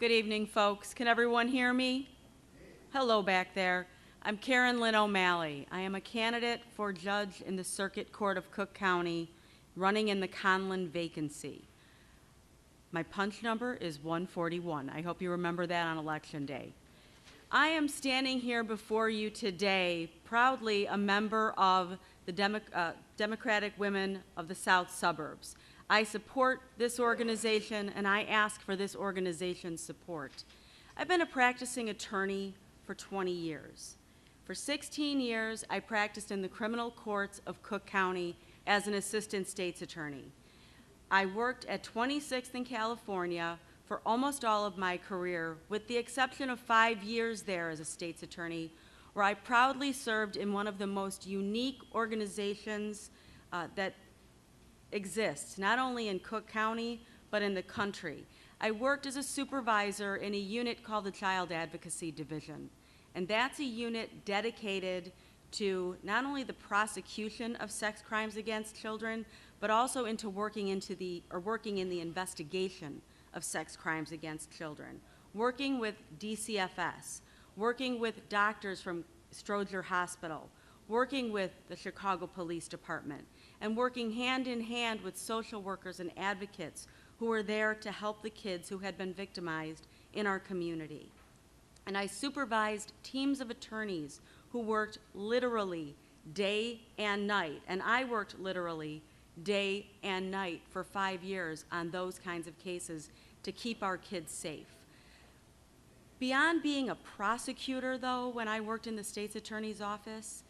Good evening, folks. Can everyone hear me? Hello back there. I'm Karen Lynn O'Malley. I am a candidate for judge in the Circuit Court of Cook County, running in the Conlin vacancy. My punch number is 141. I hope you remember that on Election Day. I am standing here before you today, proudly a member of the Democratic Women of the South Suburbs. I support this organization, and I ask for this organization's support. I've been a practicing attorney for 20 years. For 16 years, I practiced in the criminal courts of Cook County as an assistant state's attorney. I worked at 26th in California for almost all of my career, with the exception of 5 years there as a state's attorney, where I proudly served in one of the most unique organizations that exists, not only in Cook County, but in the country. I worked as a supervisor in a unit called the Child Advocacy Division, and that's a unit dedicated to not only the prosecution of sex crimes against children, but also into working in the investigation of sex crimes against children, working with DCFS, working with doctors from Stroger Hospital, working with the Chicago Police Department, and working hand in hand with social workers and advocates who were there to help the kids who had been victimized in our community. And I supervised teams of attorneys who worked literally day and night, and I worked literally day and night for 5 years on those kinds of cases to keep our kids safe. Beyond being a prosecutor, though, when I worked in the state's attorney's office,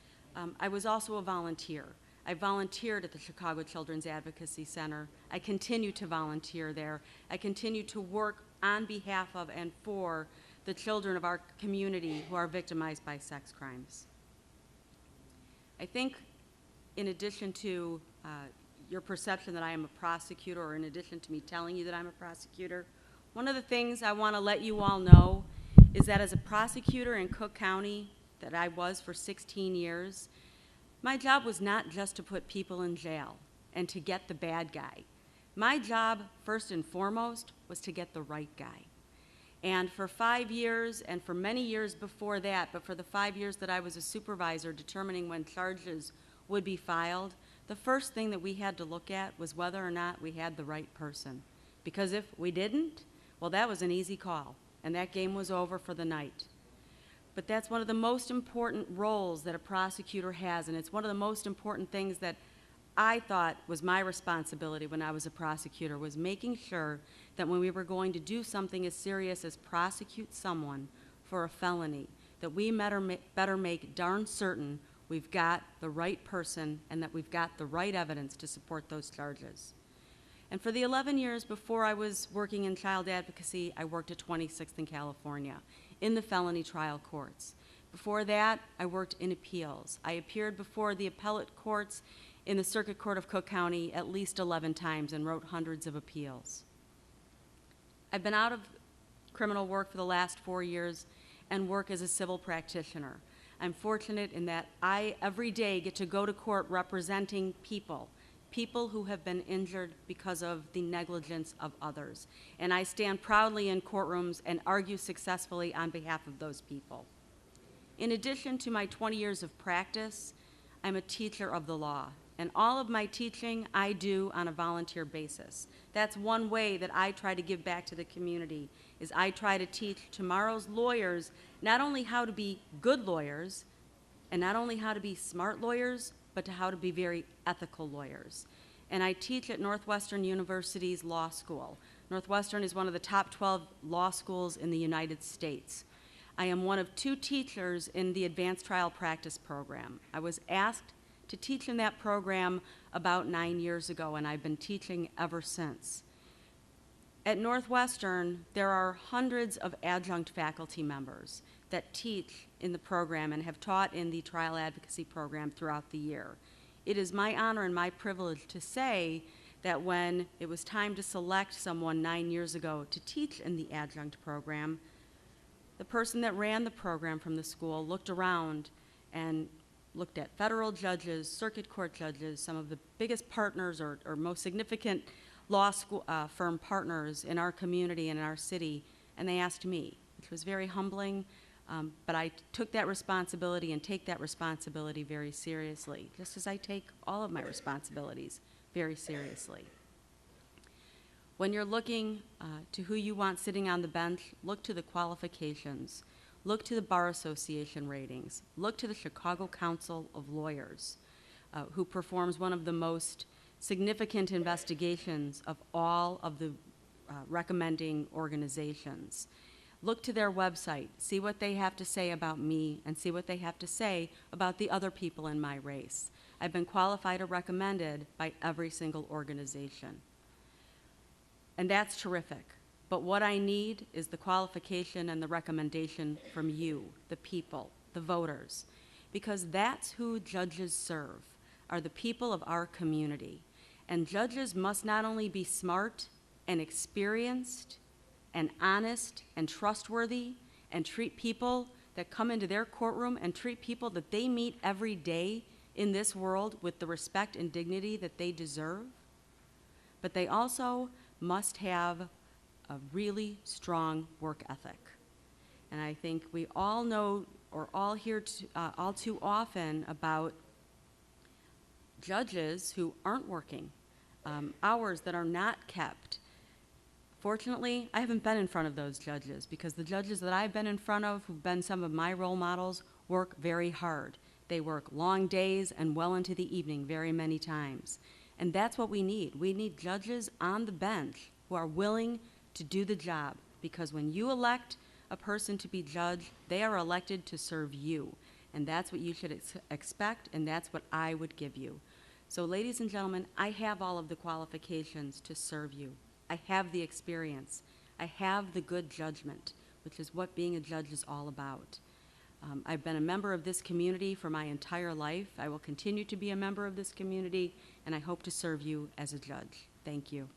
I was also a volunteer. I volunteered at the Chicago Children's Advocacy Center. I continue to volunteer there. I continue to work on behalf of and for the children of our community who are victimized by sex crimes. I think in addition to your perception that I am a prosecutor, or in addition to me telling you that I'm a prosecutor, one of the things I want to let you all know is that as a prosecutor in Cook County, that I was for 16 years, my job was not just to put people in jail and to get the bad guy. My job, first and foremost, was to get the right guy. And for 5 years, and for many years before that, but for the 5 years that I was a supervisor determining when charges would be filed, the first thing that we had to look at was whether or not we had the right person. Because if we didn't, well, that was an easy call, and that game was over for the night. But that's one of the most important roles that a prosecutor has, and it's one of the most important things that I thought was my responsibility when I was a prosecutor, was making sure that when we were going to do something as serious as prosecute someone for a felony, that we better make darn certain we've got the right person and that we've got the right evidence to support those charges. And for the 11 years before I was working in child advocacy, I worked at 26th in California in the felony trial courts. Before that, I worked in appeals. I appeared before the appellate courts in the Circuit Court of Cook County at least 11 times and wrote hundreds of appeals. I've been out of criminal work for the last 4 years and work as a civil practitioner. I'm fortunate in that I, every day, get to go to court representing people who have been injured because of the negligence of others. And I stand proudly in courtrooms and argue successfully on behalf of those people. In addition to my 20 years of practice, I'm a teacher of the law. And all of my teaching I do on a volunteer basis. That's one way that I try to give back to the community, is I try to teach tomorrow's lawyers not only how to be good lawyers, and not only how to be smart lawyers, but to how to be very ethical lawyers. And I teach at Northwestern University's law school. Northwestern is one of the top 12 law schools in the United States. I am one of 2 teachers in the advanced trial practice program. I was asked to teach in that program about 9 years ago, and I've been teaching ever since. At Northwestern, there are hundreds of adjunct faculty members that teach in the program and have taught in the trial advocacy program throughout the year. It is my honor and my privilege to say that when it was time to select someone 9 years ago to teach in the adjunct program, the person that ran the program from the school looked around and looked at federal judges, circuit court judges, some of the biggest partners or most significant law school firm partners in our community and in our city, and they asked me, which was very humbling, but I took that responsibility and take that responsibility very seriously, just as I take all of my responsibilities very seriously. When you're looking to who you want sitting on the bench, look to the qualifications. Look to the Bar Association ratings. Look to the Chicago Council of Lawyers, who performs one of the most significant investigations of all of the recommending organizations. Look to their website, see what they have to say about me, and see what they have to say about the other people in my race. I've been qualified or recommended by every single organization. And that's terrific. But what I need is the qualification and the recommendation from you, the people, the voters, because that's who judges serve, are the people of our community. And judges must not only be smart and experienced and honest and trustworthy and treat people that come into their courtroom and treat people that they meet every day in this world with the respect and dignity that they deserve, but they also must have a really strong work ethic. And I think we all know or all hear all too often about judges who aren't working, hours that are not kept. Fortunately, I haven't been in front of those judges, because the judges that I've been in front of, who've been some of my role models, work very hard. They work long days and well into the evening very many times. And that's what we need. We need judges on the bench who are willing to do the job, because when you elect a person to be judge, they are elected to serve you. And that's what you should expect, and that's what I would give you. So ladies and gentlemen, I have all of the qualifications to serve you. I have the experience. I have the good judgment, which is what being a judge is all about. I've been a member of this community for my entire life. I will continue to be a member of this community, and I hope to serve you as a judge. Thank you.